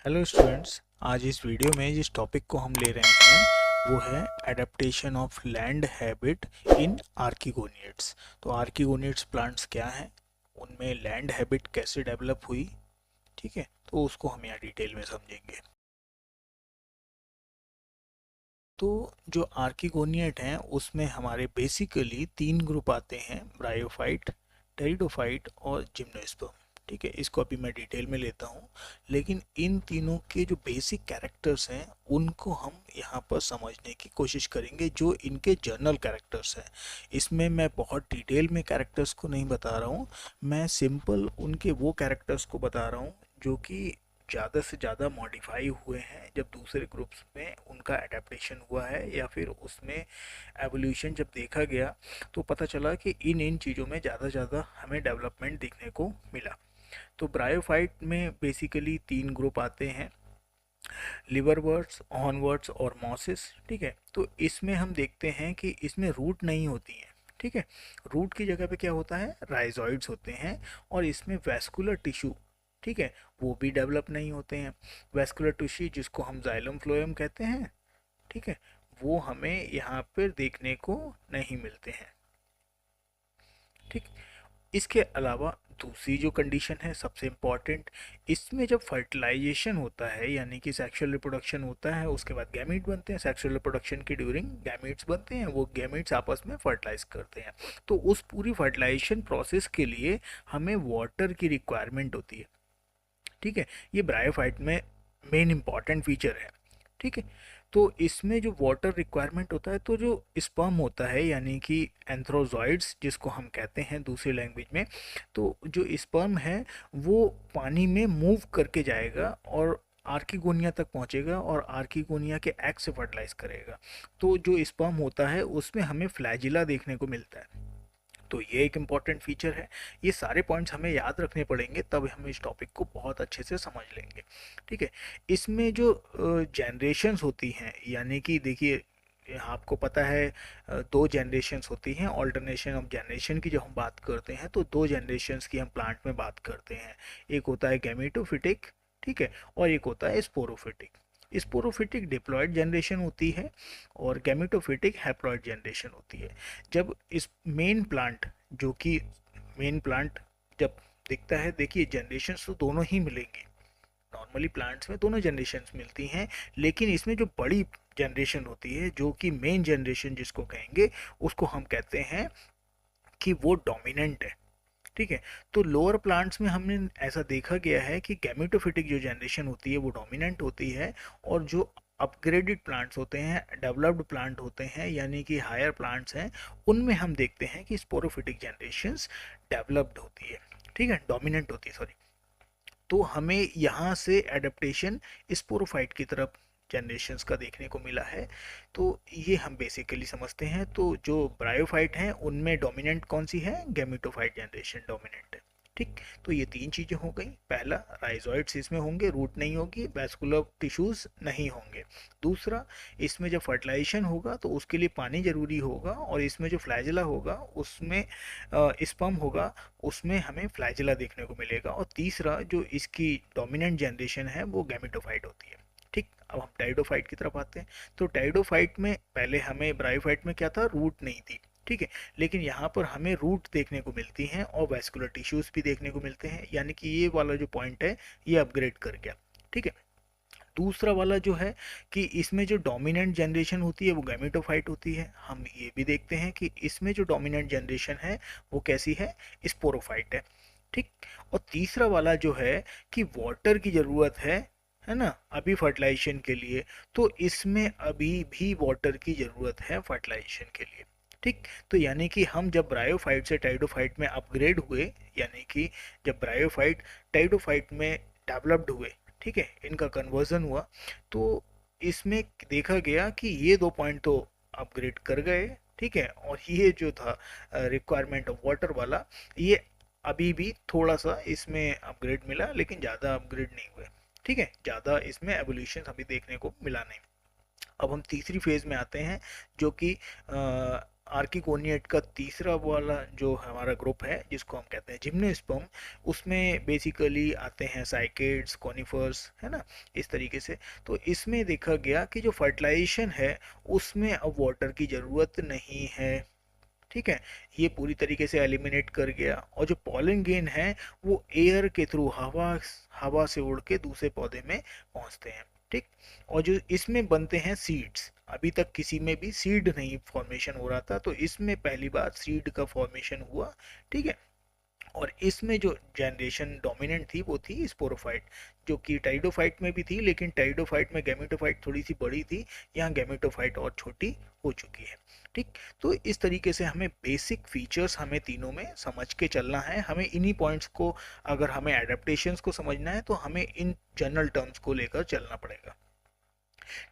Hello students. आज इस video में जिस टॉपिक को हम ले रहे हैं वो है adaptation of land habit in archegoniates. तो आर्किगोनियड्स प्लांट्स क्या हैं, उनमें लैंड हैबिट कैसे डेवलप हुई, ठीक है, तो उसको हम यहाँ डिटेल में समझेंगे। तो जो आर्किगोनियड हैं उसमें हमारे बेसिकली तीन ग्रुप आते हैं, ब्रायोफाइट, टेरिडोफाइट और जिम्नोस्पर्म। ठीक है, इसको अभी मैं डिटेल में लेता हूँ, लेकिन इन तीनों के जो बेसिक कैरेक्टर्स हैं उनको हम यहाँ पर समझने की कोशिश करेंगे, जो इनके जर्नल कैरेक्टर्स हैं। इसमें मैं बहुत डिटेल में कैरेक्टर्स को नहीं बता रहा हूँ, मैं सिंपल उनके वो कैरेक्टर्स को बता रहा हूँ जो कि ज़्यादा से ज़्यादा मॉडिफाई हुए हैं जब दूसरे ग्रुप्स में उनका एडेप्टेशन हुआ है, या फिर उसमें एवोल्यूशन जब देखा गया तो पता चला कि इन इन चीज़ों में ज़्यादा ज़्यादा हमें डेवलपमेंट देखने को मिला। तो ब्रायोफाइट में बेसिकली तीन ग्रुप आते हैं, लिवरवर्ट्स, ऑनवर्ट्स और मॉसिस। ठीक है, तो इसमें हम देखते हैं कि इसमें रूट नहीं होती है। ठीक है, रूट की जगह पे क्या होता है, राइजोइड्स होते हैं, और इसमें वेस्कुलर टिश्यू, ठीक है, वो भी डेवलप नहीं होते हैं। वेस्कुलर टिश्यू जिसको हम जाइलम फ्लोएम कहते हैं, ठीक है, वो हमें यहाँ पर देखने को नहीं मिलते हैं। ठीक, इसके अलावा दूसरी जो कंडीशन है सबसे इम्पॉर्टेंट, इसमें जब फर्टिलाइजेशन होता है यानी कि सेक्सुअल रिप्रोडक्शन होता है, उसके बाद गैमीट बनते हैं, सेक्सुअल रिप्रोडक्शन के ड्यूरिंग गैमीट्स बनते हैं, वो गैमीट्स आपस में फर्टिलाइज करते हैं। तो उस पूरी फर्टिलाइजेशन प्रोसेस के लिए हमें वाटर की रिक्वायरमेंट होती है। ठीक है, ये ब्रायोफाइट में मेन इंपॉर्टेंट फीचर है। ठीक है, तो इसमें जो वाटर रिक्वायरमेंट होता है, तो जो स्पर्म होता है यानी कि एंथ्रोजॉइड्स जिसको हम कहते हैं दूसरी लैंग्वेज में, तो जो स्पर्म है वो पानी में मूव करके जाएगा और आर्किगोनिया तक पहुंचेगा और आर्किगोनिया के एग से फर्टिलाइज करेगा। तो जो स्पर्म होता है उसमें हमें फ्लैजिला देखने को मिलता है। तो ये एक इम्पॉर्टेंट फीचर है। ये सारे पॉइंट्स हमें याद रखने पड़ेंगे, तब हम इस टॉपिक को बहुत अच्छे से समझ लेंगे। ठीक है, इसमें जो जनरेशन्स होती हैं, यानी कि देखिए आपको पता है दो जनरेशन्स होती हैं, ऑल्टरनेशन ऑफ जनरेशन की जब हम बात करते हैं तो दो जनरेशन्स की हम प्लांट में बात करते हैं। एक होता है गैमेटोफिटिक, ठीक है, और एक होता है स्पोरोफिटिक। स्पोरोफिटिक डिप्लॉयड जनरेशन होती है और गैमेटोफिटिक हैप्लॉयड जनरेशन होती है। जब इस मेन प्लांट, जो कि मेन प्लांट जब दिखता है, देखिए जनरेशन्स तो दोनों ही मिलेंगी, नॉर्मली प्लांट्स में दोनों जनरेशन्स मिलती हैं, लेकिन इसमें जो बड़ी जनरेशन होती है जो कि मेन जनरेशन जिसको कहेंगे, उसको हम कहते हैं कि वो डोमिनेंट है। ठीक है, तो लोअर प्लांट्स में हमने ऐसा देखा गया है कि गैमेटोफिटिक जो जनरेशन होती है वो डोमिनेंट होती है, और जो अपग्रेडेड प्लांट्स होते हैं, डेवलप्ड प्लांट होते हैं यानी कि हायर प्लांट्स हैं, उनमें हम देखते हैं कि स्पोरोफिटिक जनरेशन्स डेवलप्ड होती है। ठीक है, डोमिनेंट होती है, सॉरी। तो हमें यहाँ से एडेप्टेशन स्पोरोफाइट की तरफ जनरेशन्स का देखने को मिला है। तो ये हम बेसिकली समझते हैं। तो जो ब्रायोफाइट हैं उनमें डोमिनेंट कौन सी है, गैमेटोफाइट जनरेशन डोमिनेंट है। ठीक, तो ये तीन चीज़ें हो गई। पहला, राइजोइड्स इसमें होंगे, रूट नहीं होगी, वेस्कुलर टिश्यूज नहीं होंगे। दूसरा, इसमें जब फर्टिलाइजेशन होगा तो उसके लिए पानी ज़रूरी होगा, और इसमें जो फ्लैजिला होगा उसमें स्पर्म होगा, उसमें हमें फ्लैजिला देखने को मिलेगा। और तीसरा, जो इसकी डोमिनेंट जनरेशन है वो गैमेटोफाइट होती है। ठीक, अब हम टाइडोफाइट की तरफ आते हैं। तो टाइडोफाइट में पहले हमें, ब्रायोफाइट में क्या था, रूट नहीं थी। ठीक है, लेकिन यहाँ पर हमें रूट देखने को मिलती हैं और वेस्कुलर टिश्यूज भी देखने को मिलते हैं, यानी कि ये वाला जो पॉइंट है ये अपग्रेड कर गया। ठीक है, दूसरा वाला जो है कि इसमें जो डोमिनेंट जनरेशन होती है वो गैमेटोफाइट होती है। हम ये भी देखते हैं कि इसमें जो डोमिनेंट जनरेशन है वो कैसी है, स्पोरोफाइट है। ठीक, और तीसरा वाला जो है कि वाटर की ज़रूरत है ना, अभी फर्टिलाइजेशन के लिए, तो इसमें अभी भी वाटर की ज़रूरत है फर्टिलाइजेशन के लिए। ठीक, तो यानी कि हम जब ब्रायोफाइट से टाइडोफाइट में अपग्रेड हुए, यानी कि जब ब्रायोफाइट टाइडोफाइट में डेवलप्ड हुए, ठीक है, इनका कन्वर्जन हुआ, तो इसमें देखा गया कि ये दो पॉइंट तो अपग्रेड कर गए। ठीक है, और ये जो था रिक्वायरमेंट ऑफ वाटर वाला, ये अभी भी थोड़ा सा इसमें अपग्रेड मिला, लेकिन ज़्यादा अपग्रेड नहीं हुए। ठीक है, ज़्यादा इसमें एवोल्यूशन अभी देखने को मिला नहीं। अब हम तीसरी फेज में आते हैं, जो कि आर्किगोनिएट का तीसरा वाला जो हमारा ग्रुप है जिसको हम कहते हैं जिम्नोस्पर्म, उसमें बेसिकली आते हैं साइकेड्स, कॉनिफर्स, है ना, इस तरीके से। तो इसमें देखा गया कि जो फर्टिलाइजेशन है उसमें अब वाटर की ज़रूरत नहीं है, ठीक है, ये पूरी तरीके से एलिमिनेट कर गया। और जो पॉलन गेन है वो एयर के थ्रू, हवा हवा से उड़ के दूसरे पौधे में पहुंचते हैं, ठीक। और जो इसमें बनते हैं सीड्स, अभी तक किसी में भी सीड नहीं फॉर्मेशन हो रहा था, तो इसमें पहली बार सीड का फॉर्मेशन हुआ, ठीक है। और इसमें जो जनरेशन डोमिनेंट थी वो थी स्पोरोफाइट, जो कि टाइडोफाइट में भी थी, लेकिन टाइडोफाइट में गैमेटोफाइट थोड़ी सी बड़ी थी, यहाँ गैमेटोफाइट और छोटी हो चुकी है, ठीक। तो इस तरीके से हमें बेसिक फीचर्स हमें तीनों में समझ के चलना है। हमें इन्हीं पॉइंट्स को, अगर हमें एडेप्टेशंस को समझना है तो हमें इन जनरल टर्म्स को लेकर चलना पड़ेगा,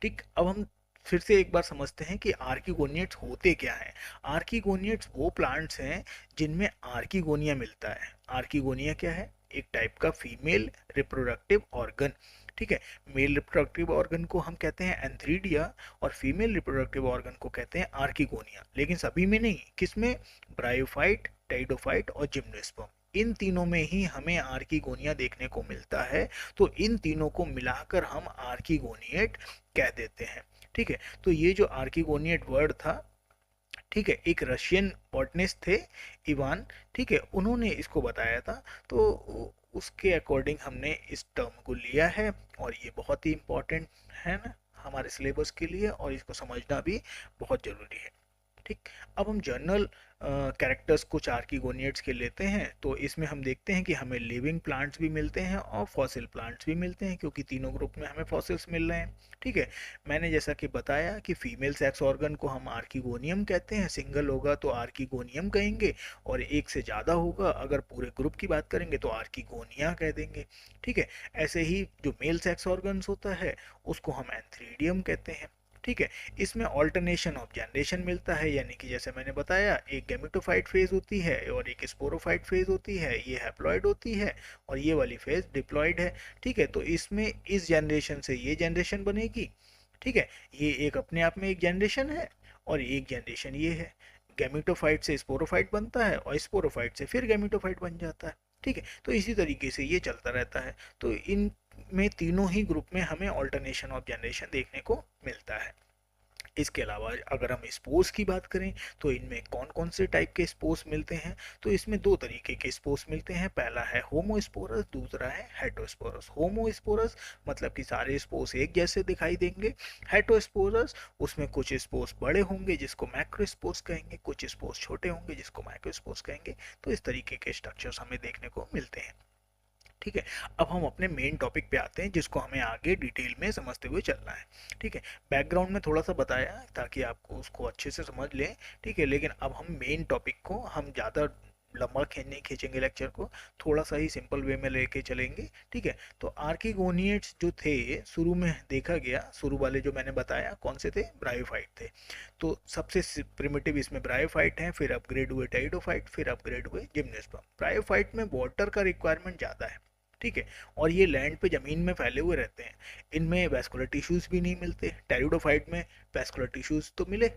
ठीक। अब हम फिर से एक बार समझते हैं कि आर्किगोनिएट्स होते क्या हैं। आर्किगोनिएट्स वो प्लांट्स हैं जिनमें आर्किगोनिया मिलता है। आर्किगोनिया क्या है? एक टाइप का फीमेल रिप्रोडक्टिव ऑर्गन, ठीक है। मेल रिप्रोडक्टिव ऑर्गन को हम कहते हैं एंथ्रीडिया, और फीमेल रिप्रोडक्टिव ऑर्गन को कहते हैं आर्किगोनिया। लेकिन सभी में नहीं, किसमें? ब्रायोफाइट, टेरिडोफाइट और जिम्नोस्पर्म, इन तीनों में ही हमें आर्किगोनिया देखने को मिलता है। तो इन तीनों को मिलाकर हम आर्किगोनिएट कह देते हैं, ठीक है। तो ये जो आर्किगोनिएट वर्ड था, ठीक है, एक रशियन बॉटनिस्ट थे, इवान, ठीक है, उन्होंने इसको बताया था। तो उसके अकॉर्डिंग हमने इस टर्म को लिया है, और ये बहुत ही इम्पोर्टेंट है ना हमारे सिलेबस के लिए, और इसको समझना भी बहुत ज़रूरी है, ठीक। अब हम जर्नल कैरेक्टर्स कुछ आर्किगोनिएट्स के लेते हैं। तो इसमें हम देखते हैं कि हमें लिविंग प्लांट्स भी मिलते हैं और फॉसिल प्लांट्स भी मिलते हैं, क्योंकि तीनों ग्रुप में हमें फॉसिल्स मिल रहे हैं, ठीक है। मैंने जैसा कि बताया कि फीमेल सेक्स ऑर्गन को हम आर्किगोनियम कहते हैं, सिंगल होगा तो आर्किगोनियम कहेंगे, और एक से ज़्यादा होगा अगर पूरे ग्रुप की बात करेंगे तो आर्किगोनिया कह देंगे, ठीक है। ऐसे ही जो मेल सेक्स ऑर्गन्स होता है उसको हम एंथ्रीडियम कहते हैं, ठीक है। इसमें ऑल्टरनेशन ऑफ जनरेशन मिलता है, यानी कि जैसे मैंने बताया, एक गैमेटोफाइट फेज होती है और एक स्पोरोफाइट फेज होती है, ये हैप्लॉइड होती है, और ये वाली फेज डिप्लॉइड है, ठीक है। तो इसमें इस जनरेशन से ये जनरेशन बनेगी, ठीक है। ये एक अपने आप में एक जनरेशन है, और एक जनरेशन ये है। गैमेटोफाइट से स्पोरोफाइट बनता है, और स्पोरोफाइट से फिर गैमेटोफाइट बन जाता है, ठीक है। तो इसी तरीके से ये चलता रहता है। तो इन में तीनों ही ग्रुप में हमें ऑल्टरनेशन ऑफ जनरेशन देखने को मिलता है। इसके अलावा अगर हम स्पोर्स की बात करें तो इनमें कौन कौन से टाइप के स्पोर्स मिलते हैं, तो इसमें दो तरीके के स्पोर्स मिलते हैं। पहला है होमोस्पोरस, दूसरा है हेटरोस्पोरस। होमोस्पोरस मतलब कि सारे स्पोर्स एक जैसे दिखाई देंगे। हेटरोस्पोरस, उसमें कुछ स्पोर्स बड़े होंगे जिसको मैक्रोस्पोर्स कहेंगे, कुछ स्पोर्स छोटे होंगे जिसको माइक्रोस्पोर्स कहेंगे। तो इस तरीके के स्ट्रक्चर्स हमें देखने को मिलते हैं, ठीक है। अब हम अपने मेन टॉपिक पे आते हैं जिसको हमें आगे डिटेल में समझते हुए चलना है, ठीक है। बैकग्राउंड में थोड़ा सा बताया ताकि आपको उसको अच्छे से समझ लें, ठीक है। लेकिन अब हम मेन टॉपिक को, हम ज़्यादा लंबा नहीं खींचेंगे लेक्चर को, थोड़ा सा ही सिंपल वे में लेके चलेंगे, ठीक है। तो आर्किगोनिएट्स जो थे शुरू में देखा गया, शुरू वाले जो मैंने बताया कौन से थे? ब्रायोफाइट थे। तो सबसे प्रिमिटिव इसमें ब्रायोफाइट हैं, फिर अपग्रेड हुए टाइडोफाइट, फिर अपग्रेड हुए जिम्नोस्पर्म। ब्रायोफाइट में वाटर का रिक्वायरमेंट ज़्यादा है, ठीक है, और ये लैंड पे ज़मीन में फैले हुए रहते हैं। इनमें वैस्कुलर टिश्यूज़ भी नहीं मिलते। टेरिडोफाइट में वैस्कुलर टिश्यूज़ तो मिले,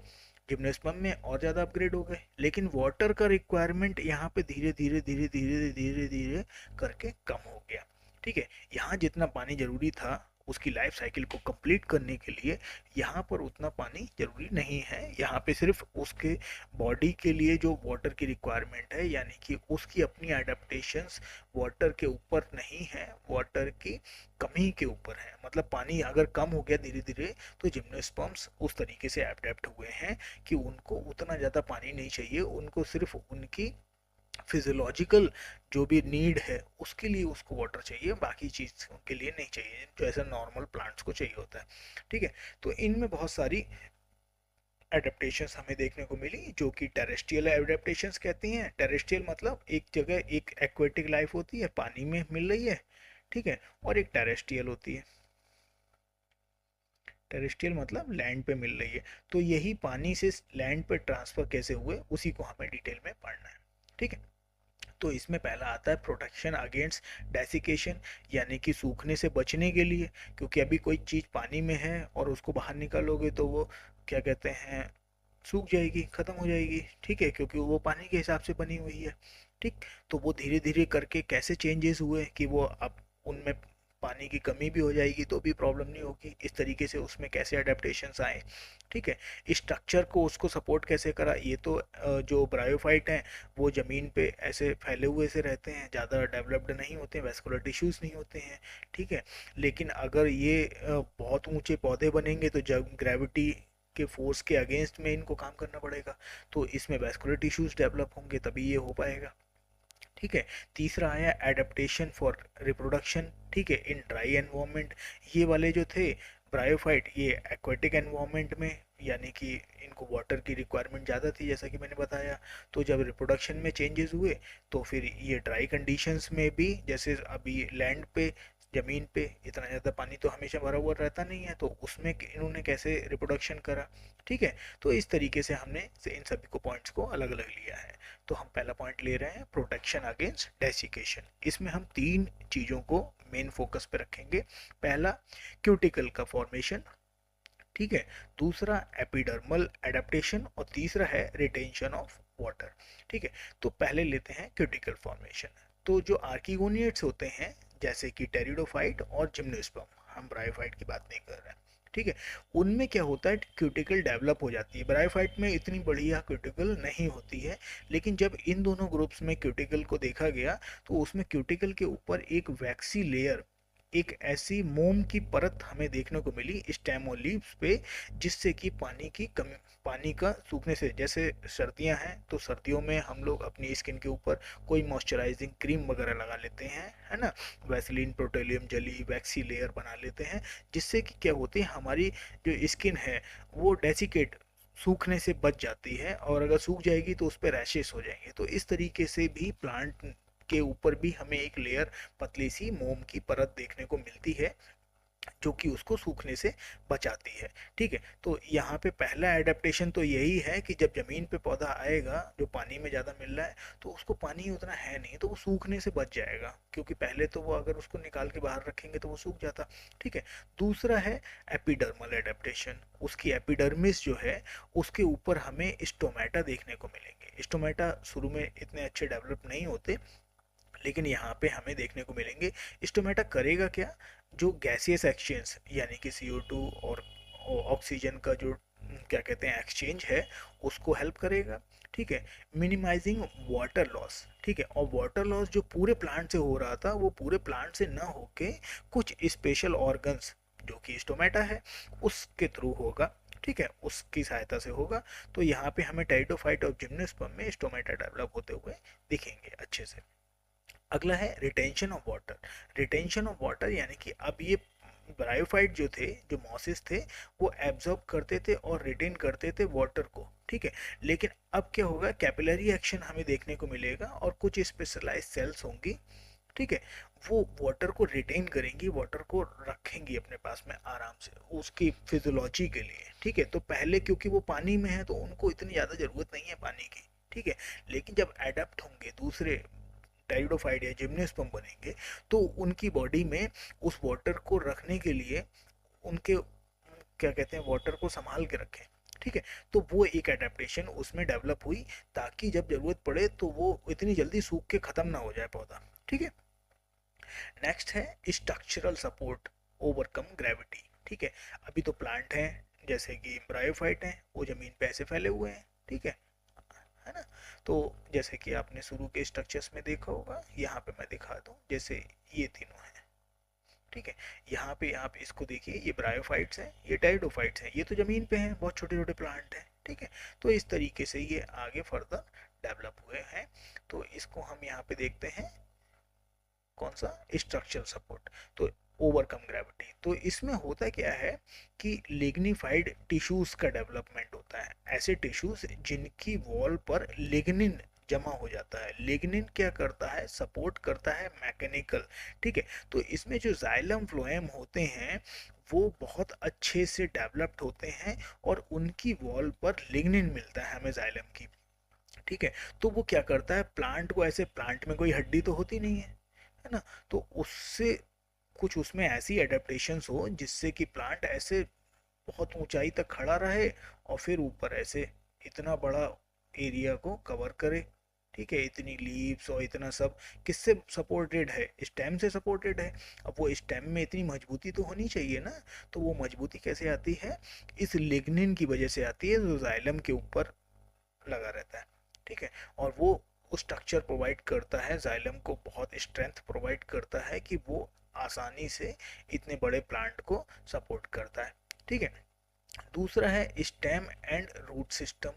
जिम्नोस्पर्म में और ज़्यादा अपग्रेड हो गए, लेकिन वाटर का रिक्वायरमेंट यहाँ पे धीरे धीरे धीरे धीरे धीरे धीरे करके कम हो गया, ठीक है। यहाँ जितना पानी ज़रूरी था उसकी लाइफ साइकिल को कंप्लीट करने के लिए, यहाँ पर उतना पानी ज़रूरी नहीं है। यहाँ पे सिर्फ उसके बॉडी के लिए जो वाटर की रिक्वायरमेंट है, यानी कि उसकी अपनी एडेप्टेशंस वाटर के ऊपर नहीं है, वाटर की कमी के ऊपर है। मतलब पानी अगर कम हो गया धीरे धीरे, तो जिम्नोस्पर्म्स उस तरीके से एडेप्ट हुए हैं कि उनको उतना ज़्यादा पानी नहीं चाहिए, उनको सिर्फ उनकी फिजियोलॉजिकल जो भी नीड है उसके लिए उसको वाटर चाहिए, बाकी चीज़ के लिए नहीं चाहिए, जो ऐसा नॉर्मल प्लांट्स को चाहिए होता है, ठीक है। तो इनमें बहुत सारी एडेप्टेशंस हमें देखने को मिली, जो कि टेरेस्ट्रियल एडेप्टेशंस कहती हैं। टेरेस्ट्रियल मतलब एक जगह एक एक्वेटिक लाइफ होती है, पानी में मिल रही है, ठीक है, और एक टेरेस्ट्रियल होती है। टेरेस्ट्रियल मतलब लैंड पे मिल रही है। तो यही पानी से लैंड पे ट्रांसफ़र कैसे हुए उसी को हमें डिटेल में पढ़ना है, ठीक है। तो इसमें पहला आता है प्रोटेक्शन अगेंस्ट डेसिकेशन, यानी कि सूखने से बचने के लिए। क्योंकि अभी कोई चीज़ पानी में है और उसको बाहर निकालोगे तो वो क्या कहते हैं, सूख जाएगी, खत्म हो जाएगी, ठीक है, क्योंकि वो पानी के हिसाब से बनी हुई है। ठीक, तो वो धीरे धीरे करके कैसे चेंजेस हुए कि वो अब उनमें पानी की कमी भी हो जाएगी तो भी प्रॉब्लम नहीं होगी, इस तरीके से उसमें कैसे अडेप्टेशंस आए। ठीक है, स्ट्रक्चर को उसको सपोर्ट कैसे करा, ये तो जो ब्रायोफाइट हैं वो ज़मीन पे ऐसे फैले हुए से रहते हैं, ज़्यादा डेवलप्ड नहीं होते हैं, वेस्कुलर टिश्यूज़ नहीं होते हैं। ठीक है, लेकिन अगर ये बहुत ऊंचे पौधे बनेंगे तो जब ग्रेविटी के फोर्स के अगेंस्ट में इनको काम करना पड़ेगा, तो इसमें वेस्कुलर टिश्यूज डेवलप होंगे तभी ये हो पाएगा। ठीक है, तीसरा आया एडेप्टेशन फॉर रिप्रोडक्शन। ठीक है, इन ड्राई एनवायरनमेंट, ये वाले जो थे ब्रायोफाइट, ये एक्वाटिक एनवायरनमेंट में, यानी कि इनको वाटर की रिक्वायरमेंट ज़्यादा थी जैसा कि मैंने बताया, तो जब रिप्रोडक्शन में चेंजेस हुए तो फिर ये ड्राई कंडीशंस में भी, जैसे अभी लैंड पे, ज़मीन पे इतना ज़्यादा पानी तो हमेशा भरा हुआ रहता नहीं है, तो उसमें इन्होंने कैसे रिप्रोडक्शन करा। ठीक है, तो इस तरीके से हमने इन सभी को पॉइंट्स को अलग अलग लिया है। तो हम पहला पॉइंट ले रहे हैं प्रोटेक्शन अगेंस्ट डेसिकेशन। इसमें हम तीन चीज़ों को मेन फोकस पे रखेंगे। पहला, क्यूटिकल का फॉर्मेशन। ठीक है, दूसरा एपिडर्मल एडेप्टेशन, और तीसरा है रिटेंशन ऑफ वाटर। ठीक है, तो पहले लेते हैं क्यूटिकल फॉर्मेशन। तो जो आर्किगोनियट्स होते हैं जैसे कि टेरिडोफाइट और जिम्नोस्पर्म, हम ब्रायोफाइट की बात नहीं कर रहे हैं। ठीक है, उनमें क्या होता है, क्यूटिकल डेवलप हो जाती है। ब्रायोफाइट में इतनी बढ़िया क्यूटिकल नहीं होती है, लेकिन जब इन दोनों ग्रुप्स में क्यूटिकल को देखा गया तो उसमें क्यूटिकल के ऊपर एक वैक्सी लेयर, एक ऐसी मोम की परत हमें देखने को मिली स्टेम और लीव्स पे, जिससे कि पानी की कमी, पानी का सूखने से, जैसे सर्दियां हैं तो सर्दियों में हम लोग अपनी स्किन के ऊपर कोई मॉइस्चराइजिंग क्रीम वगैरह लगा लेते हैं, है ना, Vaseline, petroleum jelly, waxy layer बना लेते हैं, जिससे कि क्या होती है, हमारी जो स्किन है वो डेसिकेट, सूखने से बच जाती है, और अगर सूख जाएगी तो उस पर रैशेस हो जाएंगे। तो इस तरीके से भी प्लांट के ऊपर भी हमें एक लेयर, पतली सी मोम की परत देखने को मिलती है, जो कि उसको सूखने से बचाती है। ठीक है, तो यहाँ पे पहला एडेप्टेशन तो यही है कि जब ज़मीन पे पौधा आएगा जो पानी में ज़्यादा मिल रहा है, तो उसको पानी उतना है नहीं तो वो सूखने से बच जाएगा, क्योंकि पहले तो वो अगर उसको निकाल के बाहर रखेंगे तो वो सूख जाता। ठीक है, दूसरा है एपिडर्मल एडेप्टेशन। उसकी एपिडर्मिस जो है उसके ऊपर हमें स्टोमेटा देखने को मिलेंगे। स्टोमेटा शुरू में इतने अच्छे डेवलप नहीं होते, लेकिन यहाँ पे हमें देखने को मिलेंगे। स्टोमेटा करेगा क्या, जो गैसियस एक्सचेंज यानी कि CO2 और ऑक्सीजन का जो क्या कहते हैं एक्सचेंज है, उसको हेल्प करेगा। ठीक है, मिनिमाइजिंग वाटर लॉस। ठीक है, और वाटर लॉस जो पूरे प्लांट से हो रहा था वो पूरे प्लांट से ना होके कुछ स्पेशल ऑर्गन्स जो कि स्टोमेटा है उसके थ्रू होगा। ठीक है, उसकी सहायता से होगा। तो यहाँ पे हमें टेरिडोफाइट और जिम्नोस्पर्म में स्टोमेटा डेवलप होते हुए दिखेंगे अच्छे से। अगला है retention of water. Retention of water यानी कि अब ये ब्रायोफाइट जो थे, जो मॉसिस थे, वो एब्जॉर्ब करते थे और रिटेन करते थे वाटर को। ठीक है, लेकिन अब क्या होगा, कैपिलरी एक्शन हमें देखने को मिलेगा और कुछ स्पेशलाइज सेल्स होंगी। ठीक है, वो वाटर को रिटेन करेंगी, वाटर को रखेंगी अपने पास में आराम से उसकी फिजियोलॉजी के लिए। ठीक है, तो पहले क्योंकि वो पानी में है तो उनको इतनी ज़्यादा ज़रूरत नहीं है पानी की। ठीक है, लेकिन जब एडप्ट होंगे, दूसरे टेरिडोफाइट या जिम्नोस्पर्म बनेंगे, तो उनकी बॉडी में उस वाटर को रखने के लिए, उनके क्या कहते हैं, वाटर को संभाल के रखें। ठीक है, तो वो एक एडेप्टेशन उसमें डेवलप हुई, ताकि जब जरूरत पड़े तो वो इतनी जल्दी सूख के खत्म ना हो जाए पौधा। ठीक है, नेक्स्ट है स्ट्रक्चरल सपोर्ट ओवरकम ग्रेविटी। ठीक है, अभी तो प्लांट हैं जैसे कि ब्रायोफाइट हैं, वो जमीन पे ऐसे फैले हुए हैं। ठीक है ना, तो जैसे कि आपने शुरू के स्ट्रक्चर्स में देखा होगा, यहाँ पे मैं दिखा दूँ, जैसे ये तीनों हैं। ठीक है, यहाँ पे आप इसको देखिए, ये ब्रायोफाइट्स हैं, ये टेरिडोफाइट्स हैं, ये तो जमीन पे हैं, बहुत छोटे छोटे प्लांट हैं। ठीक है, तो इस तरीके से ये आगे फर्दर डेवलप हुए हैं। तो इसको हम यहाँ पे देखते हैं, कौन सा, स्ट्रक्चरल सपोर्ट। तो ओवरकम ग्रेविटी, तो इसमें होता क्या है कि लिग्निफाइड टिश्यूज का डेवलपमेंट होता है, ऐसे टिश्यूज जिनकी वॉल पर लिग्निन जमा हो जाता है। लिग्निन क्या करता है, सपोर्ट करता है मैकेनिकल। ठीक है, तो इसमें जो जाइलम फ्लोएम होते हैं वो बहुत अच्छे से डेवलप्ड होते हैं, और उनकी वॉल पर लिग्निन मिलता है हमें जाइलम की। ठीक है, तो वो क्या करता है, प्लांट को, ऐसे प्लांट में कोई हड्डी तो होती नहीं है ना, तो उससे कुछ उसमें ऐसी एडेप्टेशंस हो जिससे कि प्लांट ऐसे बहुत ऊंचाई तक खड़ा रहे और फिर ऊपर ऐसे इतना बड़ा एरिया को कवर करे, ठीक है, इतनी लीव्स और इतना सब किससे सपोर्टेड है, स्टेम से सपोर्टेड है। अब वो स्टेम में इतनी मजबूती तो होनी चाहिए ना, तो वो मजबूती कैसे आती है, इस लिग्निन की वजह से आती है जो जाइलम के ऊपर लगा रहता है, ठीक है। और वो स्ट्रक्चर प्रोवाइड करता है, जाइलम को बहुत स्ट्रेंथ प्रोवाइड करता है कि वो आसानी से इतने बड़े प्लांट को सपोर्ट करता है, ठीक है। दूसरा है स्टेम एंड रूट सिस्टम।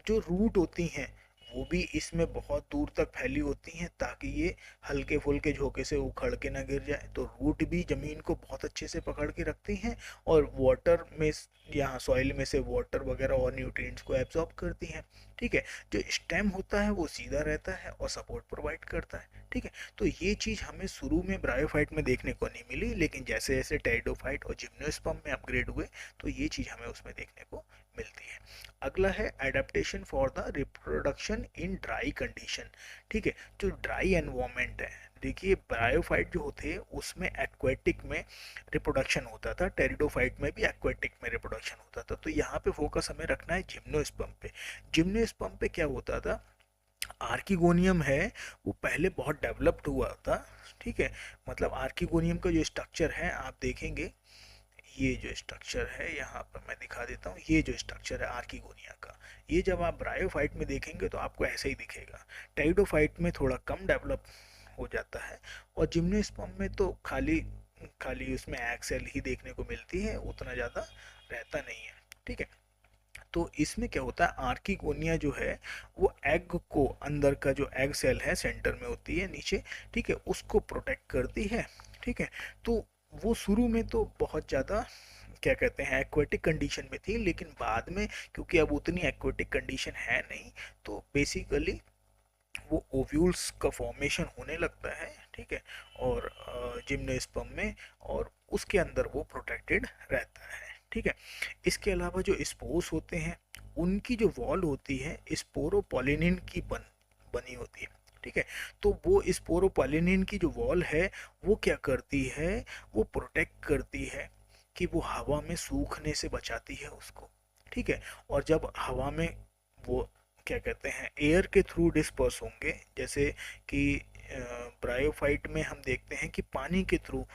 जो रूट होती हैं वो भी इसमें बहुत दूर तक फैली होती हैं ताकि ये हल्के फुल्के झोंके से उखड़ के ना गिर जाए, तो रूट भी ज़मीन को बहुत अच्छे से पकड़ के रखती हैं और वाटर में, यहाँ सॉइल में से वाटर वगैरह और न्यूट्रिएंट्स को एब्जॉर्ब करती हैं, ठीक है। जो स्टेम होता है वो सीधा रहता है और सपोर्ट प्रोवाइड करता है, ठीक है। तो ये चीज़ हमें शुरू में ब्रायोफाइट में देखने को नहीं मिली, लेकिन जैसे जैसे टेरिडोफाइट और जिम्नोस्पर्म में अपग्रेड हुए तो ये चीज़ हमें उसमें देखने को मिलती है। अगला है adaptation for the reproduction in dry condition, ठीक है। जो ड्राई एनवायरनमेंट है, देखिए ब्रायोफाइट जो होते हैं उसमें एक्वेटिक में रिप्रोडक्शन होता था, टेरिडोफाइट में भी एक्वेटिक में रिप्रोडक्शन होता था, तो यहाँ पे फोकस हमें रखना है जिम्नोस्पर्म पे। जिम्नोस्पर्म पे क्या होता था, आर्किगोनियम है वो पहले बहुत डेवलप्ड हुआ था, ठीक है। मतलब आर्किगोनियम का जो स्ट्रक्चर है आप देखेंगे, ये जो स्ट्रक्चर है यहाँ पर मैं दिखा देता हूँ, ये जो स्ट्रक्चर है आर्किगोनिया का, ये जब आप ब्रायोफाइट में देखेंगे तो आपको ऐसे ही दिखेगा। टेरिडोफाइट में थोड़ा कम डेवलप हो जाता है और जिम्नोस्पर्म में तो खाली खाली उसमें एग सेल ही देखने को मिलती है, उतना ज़्यादा रहता नहीं है, ठीक है। तो इसमें क्या होता है, आर्किगोनिया जो है वो एग को, अंदर का जो एग सेल है सेंटर में होती है नीचे, ठीक है, उसको प्रोटेक्ट करती है, ठीक है। तो वो शुरू में तो बहुत ज़्यादा क्या कहते हैं एक्वेटिक कंडीशन में थी, लेकिन बाद में क्योंकि अब उतनी एक्वेटिक कंडीशन है नहीं, तो बेसिकली वो ओव्यूल्स का फॉर्मेशन होने लगता है, ठीक है, और जिम्नोस्पर्म में, और उसके अंदर वो प्रोटेक्टेड रहता है, ठीक है। इसके अलावा जो स्पोर्स होते हैं उनकी जो वॉल होती है स्पोरोपोलिनिन की बनी होती है, ठीक है। तो वो स्पोरोपोलिनिन की जो वॉल है वो क्या करती है, वो प्रोटेक्ट करती है कि वो हवा में सूखने से बचाती है उसको, ठीक है। और जब हवा में वो क्या कहते हैं एयर के थ्रू डिस्पर्स होंगे, जैसे कि ब्रायोफाइट में हम देखते हैं कि पानी के थ्रू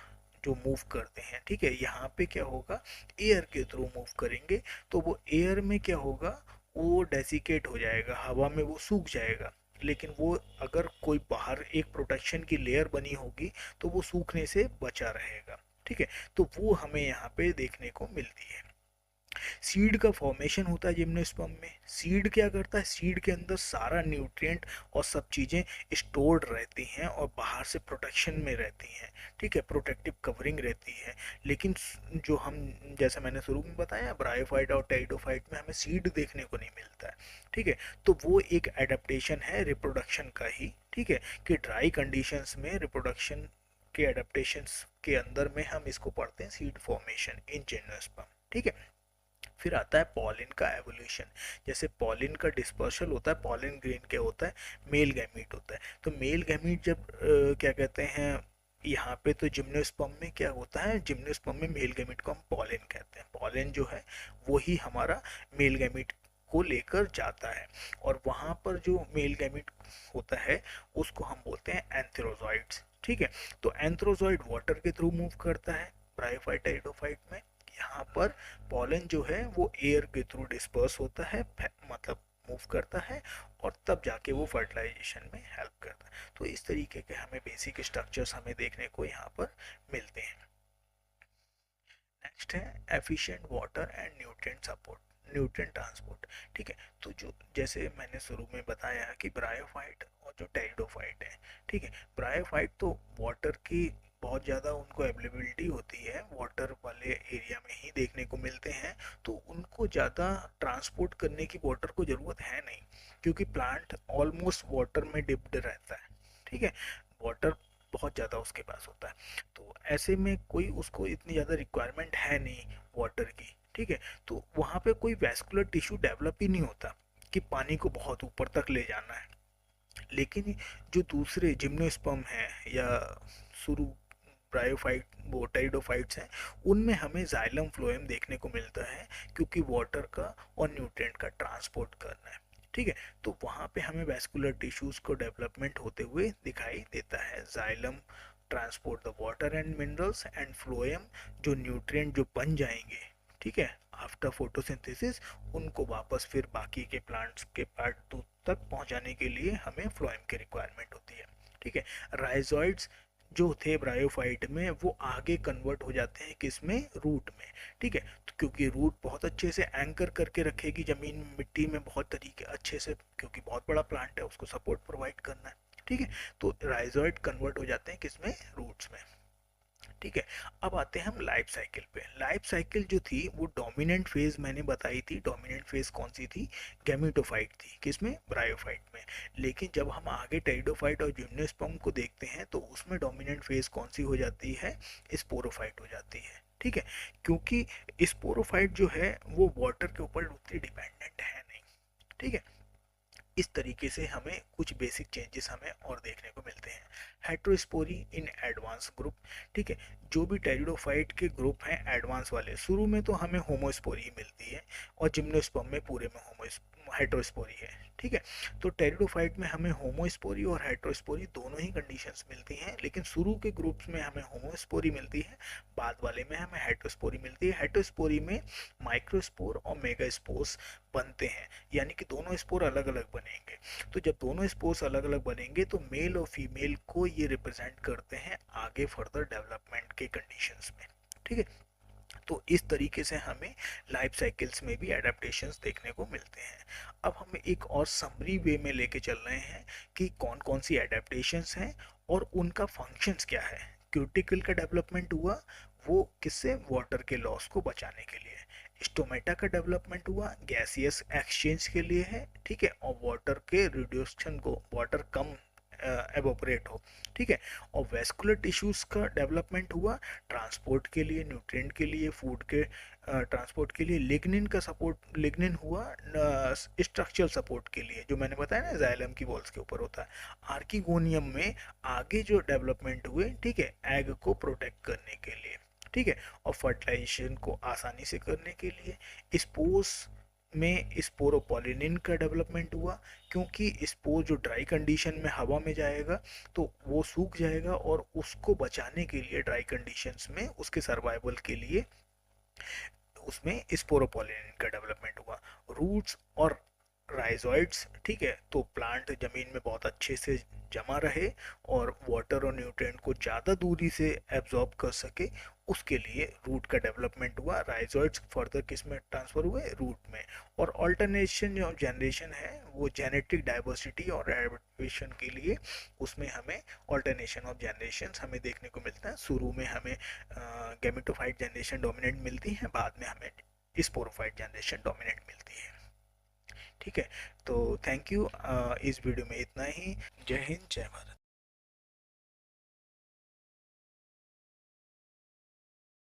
जो मूव करते हैं, ठीक है, यहाँ पे क्या होगा, एयर के थ्रू मूव करेंगे, तो वो एयर में क्या होगा, वो डेसिकेट हो जाएगा, हवा में वो सूख जाएगा। लेकिन वो अगर कोई बाहर एक प्रोटेक्शन की लेयर बनी होगी तो वो सूखने से बचा रहेगा, ठीक है। तो वो हमें यहाँ पे देखने को मिलती है। सीड का फॉर्मेशन होता है जिम्नोस्पर्म में। सीड क्या करता है, सीड के अंदर सारा न्यूट्रिएंट और सब चीज़ें स्टोर्ड रहती हैं और बाहर से प्रोटेक्शन में रहती हैं, ठीक है, प्रोटेक्टिव कवरिंग रहती है। लेकिन जो हम, जैसे मैंने शुरू में बताया, ब्रायोफाइट और टेरिडोफाइट में हमें सीड देखने को नहीं मिलता है, ठीक है। तो वो एक एडेप्टेशन है रिप्रोडक्शन का ही, ठीक है, कि ड्राई कंडीशंस में रिप्रोडक्शन के एडेप्टेशंस के अंदर में हम इसको पढ़ते हैं सीड फॉर्मेशन इन जिम्नोस्पर्म, ठीक है। फिर आता है पॉलिन का एवोल्यूशन। जैसे पॉलिन का डिस्पर्सल होता है, पॉलिन ग्रेन क्या होता है, मेल गैमीट होता है। तो मेल गैमीट जब क्या कहते हैं, यहाँ पे तो जिम्नोस्पर्म में क्या होता है, जिम्नोस्पर्म में मेल गैमीट को हम पॉलिन कहते हैं। पॉलिन जो है वही हमारा मेल गैमीट को लेकर जाता है, और वहाँ पर जो मेल गैमीट होता है उसको हम बोलते हैं एंथेरोजॉइड्स, ठीक है। तो एंथ्रोजॉइड वाटर के थ्रू मूव करता है ब्रायोफाइट टेरिडोफाइट में। यहाँ पर पॉलन जो है वो एयर के थ्रू डिस्पर्स होता है, मतलब मूव करता है, और तब जाके वो फर्टिलाइजेशन में हेल्प करता है। तो इस तरीके के हमें बेसिक स्ट्रक्चर्स हमें देखने को यहाँ पर मिलते हैं। नेक्स्ट है efficient water and nutrient support, nutrient transport, ठीक है। तो जो जैसे मैंने शुरू में बताया कि ब्रायोफाइट और जो टेरिडोफाइट है, ठीक है, ब्रायोफाइट तो वाटर की बहुत ज़्यादा उनको अवेलेबिलिटी होती है, वाटर वाले एरिया में ही देखने को मिलते हैं, तो उनको ज़्यादा ट्रांसपोर्ट करने की वाटर को ज़रूरत है नहीं, क्योंकि प्लांट ऑलमोस्ट वाटर में डिप्ड रहता है, ठीक है, वाटर बहुत ज़्यादा उसके पास होता है। तो ऐसे में कोई उसको इतनी ज़्यादा रिक्वायरमेंट है नहीं वाटर की, ठीक है। तो वहाँ पे कोई वैस्कुलर टिश्यू डेवलप ही नहीं होता कि पानी को बहुत ऊपर तक ले जाना है। लेकिन जो दूसरे जिम्नोस्पर्म है या शुरू ब्रायोफाइट वो टेरिडोफाइट्स हैं उनमें हमें जाइलम फ्लोएम देखने को मिलता है, क्योंकि वाटर का और न्यूट्रिएंट का ट्रांसपोर्ट करना है। ठीक है, तो वहाँ पे हमें वैस्कुलर टिश्यूज को डेवलपमेंट होते हुए दिखाई देता है। Xylem transport the water and minerals and phloem जो न्यूट्रिएंट जो बन जाएंगे, ठीक है, आफ्टर फोटोसिंथेसिस, उनको वापस फिर बाकी के प्लांट्स के पार्ट तक पहुंचाने के लिए हमें फ्लोएम की रिक्वायरमेंट होती है। ठीक है, राइजोइड्स जो थे ब्रायोफाइट में वो आगे कन्वर्ट हो जाते हैं किसमें, रूट में। ठीक है, तो क्योंकि रूट बहुत अच्छे से एंकर करके रखेगी जमीन मिट्टी में बहुत तरीके अच्छे से, क्योंकि बहुत बड़ा प्लांट है उसको सपोर्ट प्रोवाइड करना है। ठीक है, तो राइजोइड कन्वर्ट हो जाते हैं किसमें, रूट्स में। ठीक है, अब आते हैं हम लाइफ साइकिल पे। लाइफ साइकिल जो थी वो डोमिनेंट फेज मैंने बताई थी, डोमिनेंट फेज कौन सी थी, गैमेटोफाइट थी, किसमें, ब्रायोफाइट में। लेकिन जब हम आगे टेरिडोफाइट और जिम्नोस्पर्म को देखते हैं तो उसमें डोमिनेंट फेज कौन सी हो जाती है, स्पोरोफाइट हो जाती है। ठीक है, क्योंकि स्पोरोफाइट जो है वो वाटर के ऊपर उतनी डिपेंडेंट है नहीं। ठीक है, इस तरीके से हमें कुछ बेसिक चेंजेस हमें और देखने को मिलते हैं। Heterospory in advance group. ठीक है, जो भी टेरिडोफाइट के ग्रुप हैं एडवांस वाले, शुरू में तो हमें होमोस्पोरी मिलती है और जिम्नोस्पर्म में पूरे में हेट्रोस्पोरी है। ठीक है, तो टेरिडोफाइट में हमें होमोस्पोरी और हेट्रोस्पोरी दोनों ही कंडीशंस मिलती हैं, लेकिन शुरू के ग्रुप्स में हमें होमोस्पोरी मिलती है, बाद वाले में हमें हेट्रोस्पोरी मिलती है। हेट्रोस्पोरी में माइक्रोस्पोर और मेगास्पोर्स बनते हैं, यानी कि दोनों स्पोर अलग अलग बनेंगे। तो जब दोनों स्पोर्स अलग अलग बनेंगे तो मेल और फीमेल को ये रिप्रेजेंट करते हैं आगे फर्दर डेवलपमेंट के कंडीशंस में। ठीक है, तो इस तरीके से हमें लाइफ साइकिल्स में भी एडेप्टेशंस देखने को मिलते हैं। अब हम एक और समरी वे में लेके चल रहे हैं कि कौन कौन सी एडेप्टेशंस हैं और उनका फंक्शंस क्या है। क्यूटिकल का डेवलपमेंट हुआ, वो किससे, वाटर के लॉस को बचाने के लिए। स्टोमेटा का डेवलपमेंट हुआ गैसियस एक्सचेंज के लिए है। ठीक है, और वाटर के रिड्यूक्शन को, वाटर कम एवोपरेट हो। ठीक है, और वेस्कुलर टिश्यूज का डेवलपमेंट हुआ ट्रांसपोर्ट के लिए, न्यूट्रिएंट के लिए, फूड के ट्रांसपोर्ट के लिए। लिग्निन का सपोर्ट, लिग्निन हुआ स्ट्रक्चरल सपोर्ट के लिए, जो मैंने बताया ना जाइलम की वॉल्स के ऊपर होता है। आर्किगोनियम में आगे जो डेवलपमेंट हुए, ठीक है, एग को प्रोटेक्ट करने के लिए। ठीक है, और फर्टिलाइजेशन को आसानी से करने के लिए। स्पोर्स में स्पोरोपोलिनिन का डेवलपमेंट हुआ, क्योंकि स्पोर जो ड्राई कंडीशन में हवा में जाएगा तो वो सूख जाएगा, और उसको बचाने के लिए ड्राई कंडीशंस में उसके सर्वाइवल के लिए उसमें स्पोरोपोलिनिन का डेवलपमेंट हुआ। रूट्स और राइजोइड्स, ठीक है, तो प्लांट जमीन में बहुत अच्छे से जमा रहे और वाटर और न्यूट्रिएंट को ज़्यादा दूरी से एब्जॉर्ब कर सके, उसके लिए रूट का डेवलपमेंट हुआ। राइजोइड्स फर्दर किस में ट्रांसफर हुए, रूट में। और ऑल्टरनेशन जो जनरेशन है वो जेनेटिक डाइवर्सिटी और एडaptation के लिए, उसमें हमें ऑल्टरनेशन ऑफ जनरेशन हमें देखने को मिलता है। शुरू में हमें गैमेटोफाइट जनरेशन डोमिनेंट मिलती है, बाद में हमें स्पोरोफाइट जनरेशन डोमिनेंट मिलती है। ठीक है, तो थैंक यू, इस वीडियो में इतना ही। जय हिंद, जय भारत।